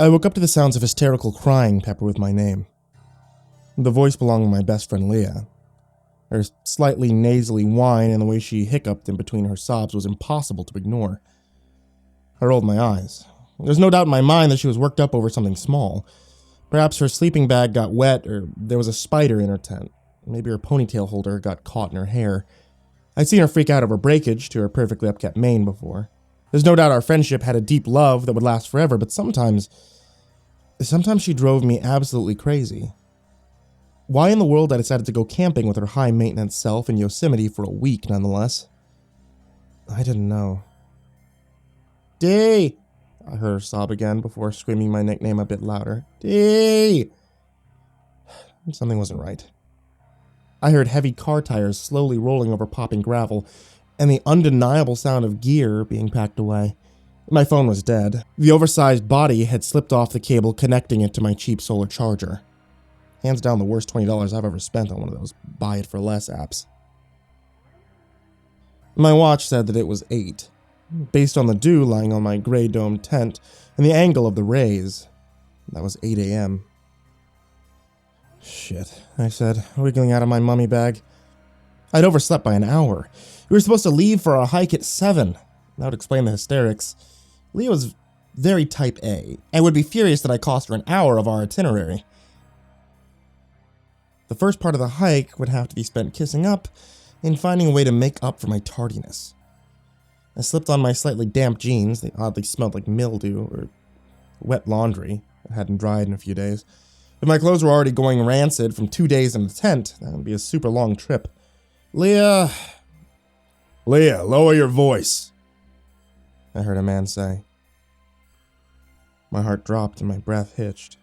I woke up to the sounds of hysterical crying peppered with my name. The voice belonged to my best friend Leah. Her slightly nasally whine and the way she hiccuped in between her sobs was impossible to ignore. I rolled my eyes. There's no doubt in my mind that she was worked up over something small. Perhaps her sleeping bag got wet, or there was a spider in her tent. Maybe her ponytail holder got caught in her hair. I'd seen her freak out over breakage to her perfectly upkept mane before. There's no doubt our friendship had a deep love that would last forever, but sometimes she drove me absolutely crazy. Why in the world I decided to go camping with her high-maintenance self in Yosemite for a week, nonetheless? I didn't know. Dee! I heard her sob again before screaming my nickname a bit louder. Dee! Something wasn't right. I heard heavy car tires slowly rolling over popping gravel, and the undeniable sound of gear being packed away. My phone was dead. The oversized body had slipped off the cable connecting it to my cheap solar charger. Hands down the worst $20 I've ever spent on one of those buy-it-for-less apps. My watch said that it was 8. Based on the dew lying on my gray domed tent and the angle of the rays, that was 8 a.m. Shit, I said, wiggling out of my mummy bag. I'd overslept by an hour. We were supposed to leave for our hike at 7. That would explain the hysterics. Leah was very type A, and would be furious that I cost her an hour of our itinerary. The first part of the hike would have to be spent kissing up and finding a way to make up for my tardiness. I slipped on my slightly damp jeans. They oddly smelled like mildew or wet laundry that hadn't dried in a few days. If my clothes were already going rancid from 2 days in the tent, that would be a super long trip. Leah, lower your voice, I heard a man say. My heart dropped and my breath hitched.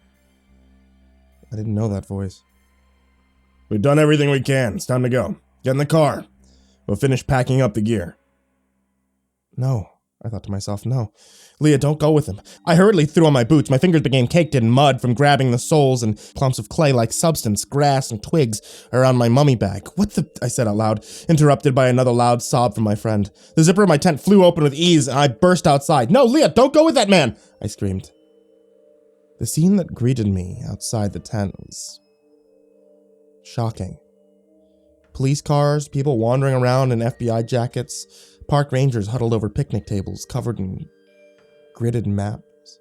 I didn't know that voice. We've done everything we can. It's time to go. Get in the car. We'll finish packing up the gear. No, I thought to myself, no. Leah, don't go with him. I hurriedly threw on my boots. My fingers became caked in mud from grabbing the soles and clumps of clay-like substance, grass and twigs around my mummy bag. What the? I said out loud, interrupted by another loud sob from my friend. The zipper of my tent flew open with ease, and I burst outside. No, Leah, don't go with that man, I screamed. The scene that greeted me outside the tent was shocking. Police cars, people wandering around in FBI jackets, park rangers huddled over picnic tables covered in gridded maps.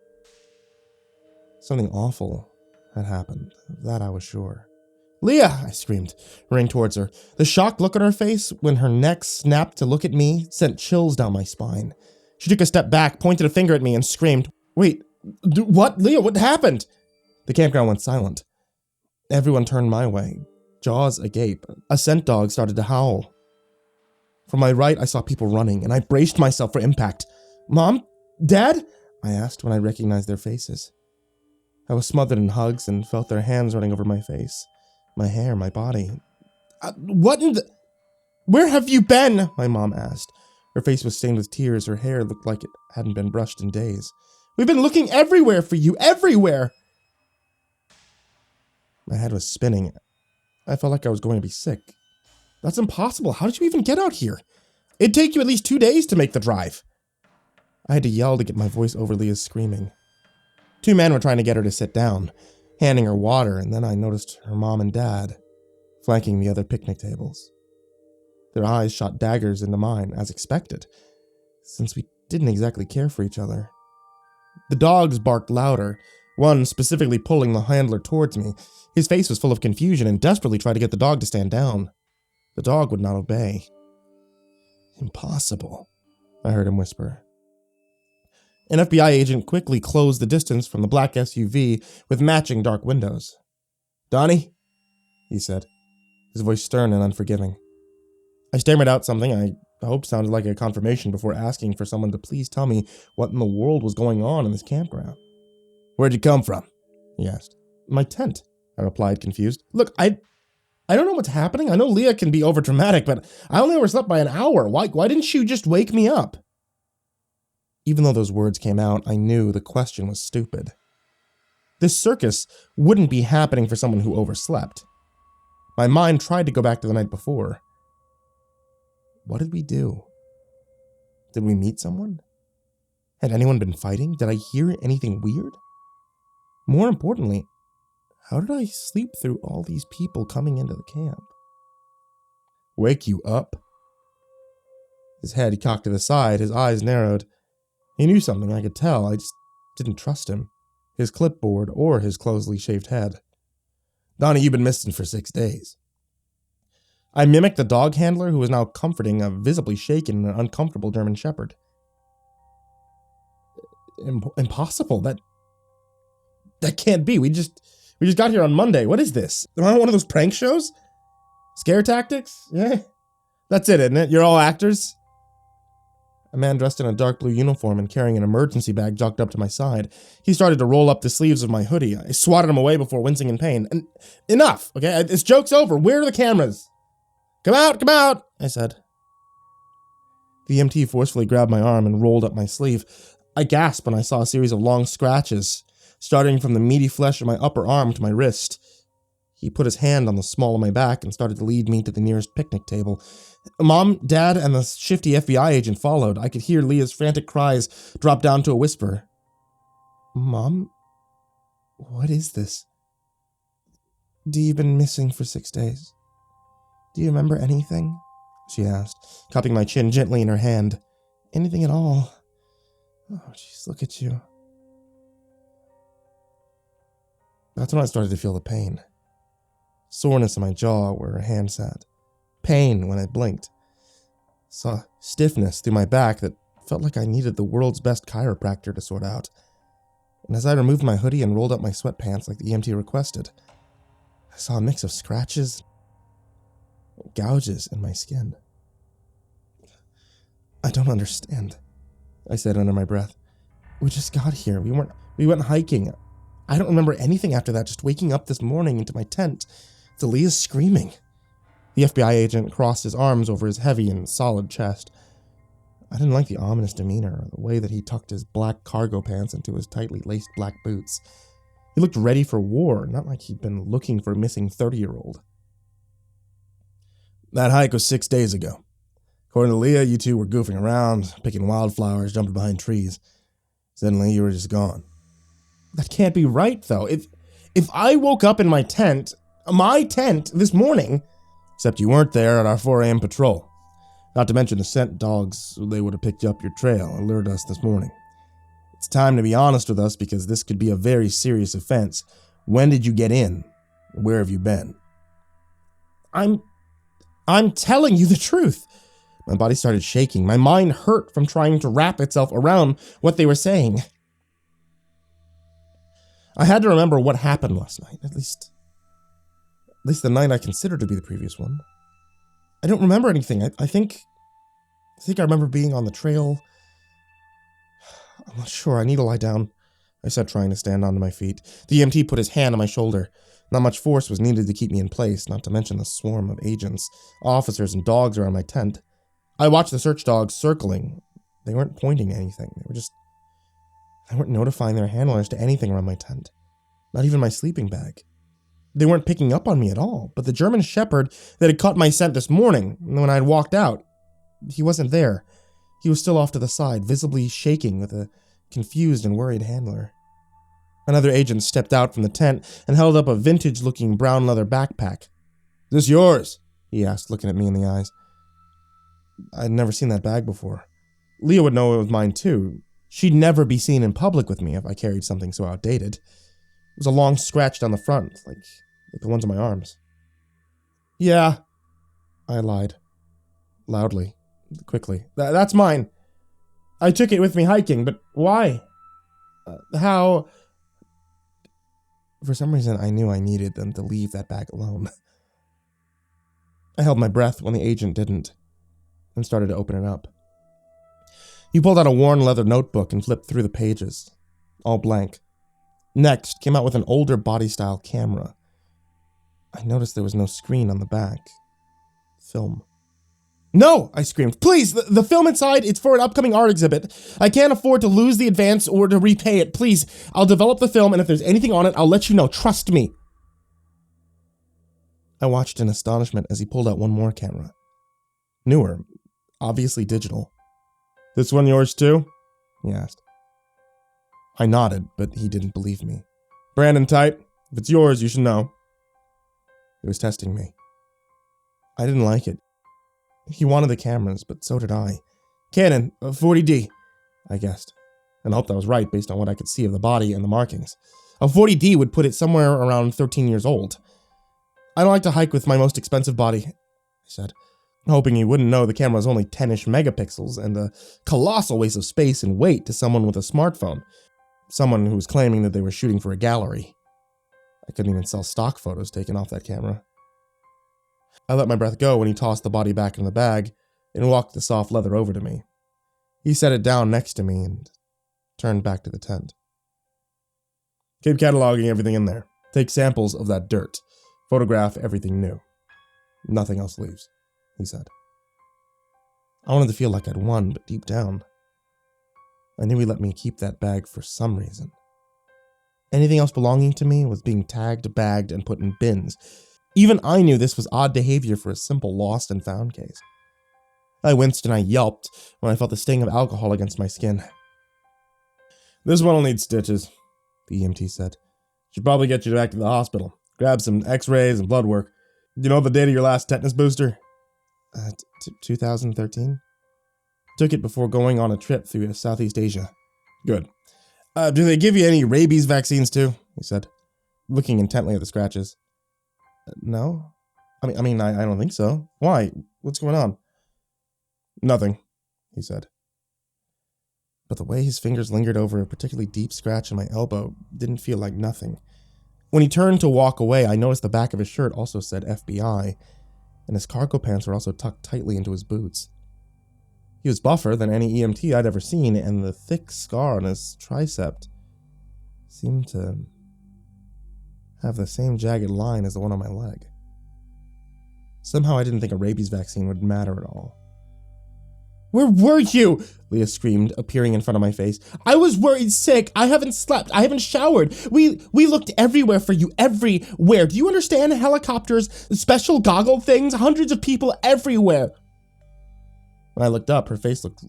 Something awful had happened, of that I was sure. Leah, I screamed, running towards her. The shocked look on her face when her neck snapped to look at me sent chills down my spine. She took a step back, pointed a finger at me, and screamed, Wait, what? Leah, what happened? The campground went silent. Everyone turned my way, jaws agape. A scent dog started to howl. From my right, I saw people running, and I braced myself for impact. Mom? Dad? I asked when I recognized their faces. I was smothered in hugs and felt their hands running over my face, my hair, my body. What in the... Where have you been? My mom asked. Her face was stained with tears. Her hair looked like it hadn't been brushed in days. We've been looking everywhere for you, everywhere! My head was spinning. I felt like I was going to be sick. That's impossible. How did you even get out here? It'd take you at least 2 days to make the drive. I had to yell to get my voice over Leah's screaming. 2 men were trying to get her to sit down, handing her water, and then I noticed her mom and dad flanking the other picnic tables. Their eyes shot daggers into mine, as expected, since we didn't exactly care for each other. The dogs barked louder, one specifically pulling the handler towards me. His face was full of confusion and desperately tried to get the dog to stand down. The dog would not obey. Impossible, I heard him whisper. An FBI agent quickly closed the distance from the black SUV with matching dark windows. Donnie? He said, his voice stern and unforgiving. I stammered out something I hoped sounded like a confirmation before asking for someone to please tell me what in the world was going on in this campground. Where'd you come from? He asked. My tent, I replied, confused. Look, I don't know what's happening. I know Leah can be overdramatic, but I only overslept by an hour. Why didn't you just wake me up? Even though those words came out, I knew the question was stupid. This circus wouldn't be happening for someone who overslept. My mind tried to go back to the night before. What did we do? Did we meet someone? Had anyone been fighting? Did I hear anything weird? More importantly, how did I sleep through all these people coming into the camp? Wake you up? His head cocked to the side, his eyes narrowed. He knew something, I could tell. I just didn't trust him, his clipboard, or his closely shaved head. Donnie, you've been missing for 6 days. I mimicked the dog handler who was now comforting a visibly shaken and uncomfortable German shepherd. Impossible. That can't be. We just got here on Monday. What is this? Am I on one of those prank shows? Scare tactics? Yeah. That's it, isn't it? You're all actors? A man dressed in a dark blue uniform and carrying an emergency bag jogged up to my side. He started to roll up the sleeves of my hoodie. I swatted him away before wincing in pain. Enough, okay? This joke's over. Where are the cameras? Come out, I said. The EMT forcefully grabbed my arm and rolled up my sleeve. I gasped when I saw a series of long scratches, starting from the meaty flesh of my upper arm to my wrist. He put his hand on the small of my back and started to lead me to the nearest picnic table. Mom, Dad, and the shifty FBI agent followed. I could hear Leah's frantic cries drop down to a whisper. Mom? What is this? Dee's been missing for 6 days. Do you remember anything? She asked, cupping my chin gently in her hand. Anything at all? Oh, jeez, look at you. That's when I started to feel the pain. Soreness in my jaw where her hand sat. Pain when I blinked. Saw stiffness through my back that felt like I needed the world's best chiropractor to sort out. And as I removed my hoodie and rolled up my sweatpants like the EMT requested, I saw a mix of scratches, gouges in my skin. I don't understand, I said under my breath. We just got here. We went hiking. I don't remember anything after that, just waking up this morning into my tent to Leah's screaming. The FBI agent crossed his arms over his heavy and solid chest. I didn't like the ominous demeanor or the way that he tucked his black cargo pants into his tightly laced black boots. He looked ready for war, not like he'd been looking for a missing 30-year-old. That hike was 6 days ago. According to Leah, you two were goofing around, picking wildflowers, jumping behind trees. Suddenly, you were just gone. That can't be right, though. If I woke up in my tent this morning, except you weren't there at our 4 a.m. patrol. Not to mention the scent dogs, they would have picked up your trail and lured us this morning. It's time to be honest with us because this could be a very serious offense. When did you get in? Where have you been? I'm telling you the truth. My body started shaking. My mind hurt from trying to wrap itself around what they were saying. I had to remember what happened last night, at least the night I considered to be the previous one. I don't remember anything. I think I remember being on the trail. I'm not sure. I need to lie down, I said, trying to stand onto my feet. The EMT put his hand on my shoulder. Not much force was needed to keep me in place, not to mention the swarm of agents, officers, and dogs around my tent. I watched the search dogs circling. They weren't pointing at anything. They weren't notifying their handlers to anything around my tent. Not even my sleeping bag. They weren't picking up on me at all, but the German shepherd that had caught my scent this morning, when I had walked out, he wasn't there. He was still off to the side, visibly shaking with a confused and worried handler. Another agent stepped out from the tent and held up a vintage-looking brown leather backpack. Is this yours? He asked, looking at me in the eyes. I'd never seen that bag before. Leah would know it was mine too. She'd never be seen in public with me if I carried something so outdated. It was a long scratch down the front, like the ones on my arms. Yeah, I lied. Loudly, quickly. That's mine. I took it with me hiking, but why? How? For some reason, I knew I needed them to leave that bag alone. I held my breath when the agent didn't, and started to open it up. He pulled out a worn leather notebook and flipped through the pages, all blank. Next, came out with an older body-style camera. I noticed there was no screen on the back. Film. No! I screamed. Please! The film inside, it's for an upcoming art exhibit. I can't afford to lose the advance or to repay it. Please, I'll develop the film, and if there's anything on it, I'll let you know. Trust me. I watched in astonishment as he pulled out one more camera. Newer. Obviously digital. This one yours too? He asked. I nodded, but he didn't believe me. Brandon tight. If it's yours, you should know. He was testing me. I didn't like it. He wanted the cameras, but so did I. Canon, 40D, I guessed, and hoped I was right based on what I could see of the body and the markings. A 40D would put it somewhere around 13 years old. I don't like to hike with my most expensive body, I said, hoping he wouldn't know the camera was only 10-ish megapixels and a colossal waste of space and weight to someone with a smartphone. Someone who was claiming that they were shooting for a gallery. I couldn't even sell stock photos taken off that camera. I let my breath go when he tossed the body back in the bag and walked the soft leather over to me. He set it down next to me and turned back to the tent. Keep cataloging everything in there. Take samples of that dirt. Photograph everything new. Nothing else leaves, he said. I wanted to feel like I'd won, but deep down, I knew he let me keep that bag for some reason. Anything else belonging to me was being tagged, bagged, and put in bins. Even I knew this was odd behavior for a simple lost and found case. I winced and I yelped when I felt the sting of alcohol against my skin. This one will need stitches, the EMT said. Should probably get you back to the hospital. Grab some x-rays and blood work. You know the date of your last tetanus booster? 2013? Took it before going on a trip through Southeast Asia. Good. Do they give you any rabies vaccines too? He said, looking intently at the scratches. No? I don't think so. Why? What's going on? Nothing, he said. But the way his fingers lingered over a particularly deep scratch in my elbow didn't feel like nothing. When he turned to walk away, I noticed the back of his shirt also said FBI, and his cargo pants were also tucked tightly into his boots. He was buffer than any EMT I'd ever seen, and the thick scar on his tricep seemed to have the same jagged line as the one on my leg. Somehow I didn't think a rabies vaccine would matter at all. Where were you? Leah screamed, appearing in front of my face. I was worried sick. I haven't slept. I haven't showered. We looked everywhere for you. Everywhere. Do you understand? Helicopters, special goggle things, hundreds of people everywhere. When I looked up, her face looked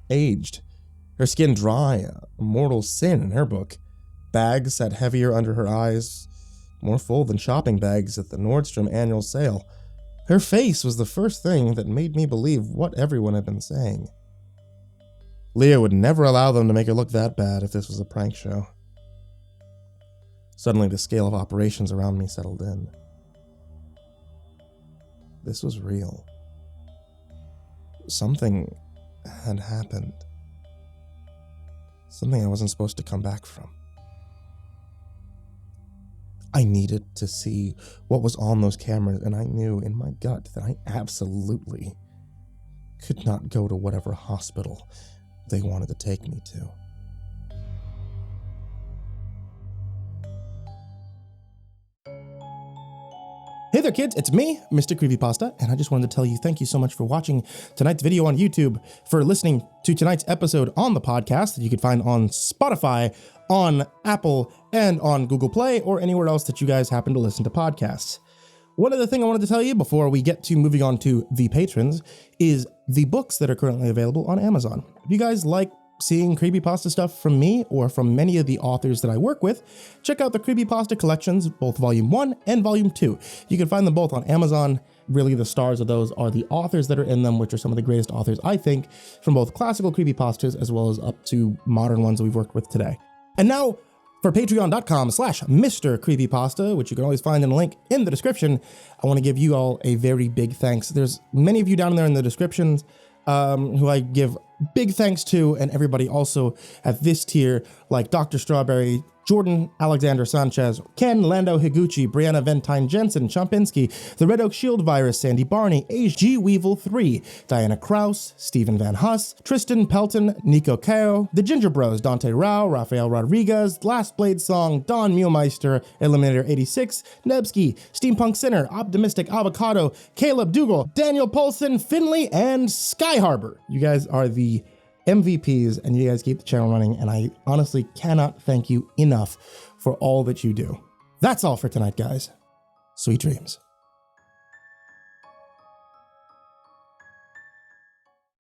aged. Her skin dry, a mortal sin in her book. Bags sat heavier under her eyes, more full than shopping bags at the Nordstrom annual sale. Her face was the first thing that made me believe what everyone had been saying. Leah would never allow them to make her look that bad if this was a prank show. Suddenly, the scale of operations around me settled in. This was real. Something had happened. Something I wasn't supposed to come back from. I needed to see what was on those cameras, and I knew in my gut that I absolutely could not go to whatever hospital they wanted to take me to. Hey there kids, it's me, Mrcreepypasta, and I just wanted to tell you thank you so much for watching tonight's video on YouTube, for listening to tonight's episode on the podcast that you could find on Spotify, on Apple, and on Google Play, or anywhere else that you guys happen to listen to podcasts. One other thing I wanted to tell you before we get to moving on to the patrons is the books that are currently available on Amazon. If you guys like seeing creepypasta stuff from me or from many of the authors that I work with, check out the Creepypasta collections, both Volume 1 and Volume 2. You can find them both on Amazon. Really, the stars of those are the authors that are in them, which are some of the greatest authors, I think, from both classical creepypastas as well as up to modern ones that we've worked with today. And now, for patreon.com/MrCreepyPasta, which you can always find in a link in the description, I want to give you all a very big thanks. There's many of you down there in the descriptions who I give big thanks to, and everybody also at this tier, like Dr. Strawberry, Jordan Alexander Sanchez, Ken, Lando Higuchi, Brianna Van Tine-Janzen, Chompski, TheRedOakShieldVirus, Sindee Barney, G Weevil 3, Diana Kraus, Stephen VanHuss, Tristain Pelton, Nico, kaeo, TheGingerBroz, Dante Rowe, Raphael Rodriguez, Lastbladesong, Meulmeester, Eliminator 86, Nebsky, SteampunkSinner, OptimisticAvacado, Kaleb Dougal, Daniel Poulsen, Finley, and Sky Harbor. You guys are the MVPs, and you guys keep the channel running, and I honestly cannot thank you enough for all that you do. That's all for tonight, guys. Sweet dreams.